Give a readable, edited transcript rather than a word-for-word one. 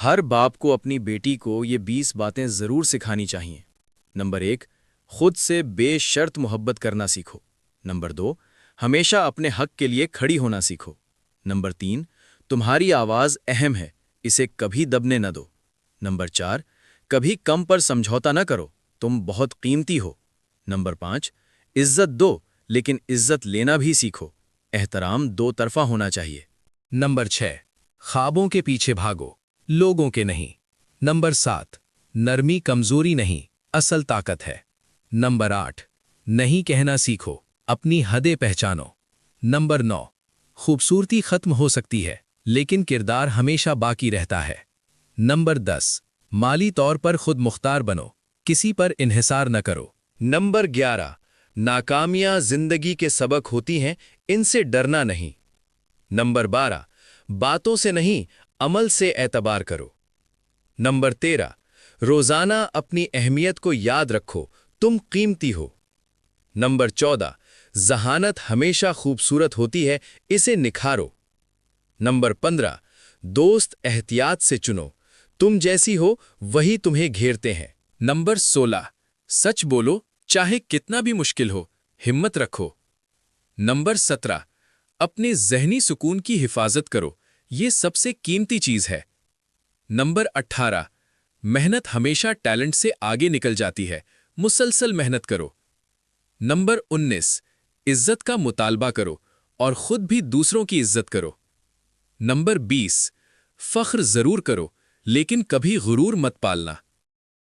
ہر باپ کو اپنی بیٹی کو یہ 20 باتیں ضرور سکھانی چاہیے۔ نمبر 1، خود سے بے شرط محبت کرنا سیکھو۔ نمبر 2، ہمیشہ اپنے حق کے لیے کھڑی ہونا سیکھو۔ نمبر 3، تمہاری آواز اہم ہے، اسے کبھی دبنے نہ دو۔ نمبر 4، کبھی کم پر سمجھوتا نہ کرو، تم بہت قیمتی ہو۔ نمبر 5، عزت دو لیکن عزت لینا بھی سیکھو، احترام دو طرفہ ہونا چاہیے۔ نمبر 6، خوابوں کے پیچھے بھاگو، لوگوں کے نہیں۔ نمبر 7، نرمی کمزوری نہیں، اصل طاقت ہے۔ نمبر 8، نہیں کہنا سیکھو، اپنی حدیں پہچانو۔ نمبر 9، خوبصورتی ختم ہو سکتی ہے لیکن کردار ہمیشہ باقی رہتا ہے۔ نمبر 10، مالی طور پر خود مختار بنو، کسی پر انحصار نہ کرو۔ نمبر 11، ناکامیاں زندگی کے سبق ہوتی ہیں، ان سے ڈرنا نہیں۔ نمبر 12، باتوں سے نہیں عمل سے اعتبار کرو۔ نمبر 13، روزانہ اپنی اہمیت کو یاد رکھو، تم قیمتی ہو۔ نمبر 14، ذہانت ہمیشہ خوبصورت ہوتی ہے، اسے نکھارو۔ نمبر 15، دوست احتیاط سے چنو، تم جیسی ہو وہی تمہیں گھیرتے ہیں۔ نمبر 16، سچ بولو چاہے کتنا بھی مشکل ہو، ہمت رکھو۔ نمبر 17، اپنے ذہنی سکون کی حفاظت کرو، یہ سب سے قیمتی چیز ہے۔ نمبر 18، محنت ہمیشہ ٹیلنٹ سے آگے نکل جاتی ہے، مسلسل محنت کرو۔ نمبر 19، عزت کا مطالبہ کرو اور خود بھی دوسروں کی عزت کرو۔ نمبر 20، فخر ضرور کرو لیکن کبھی غرور مت پالنا۔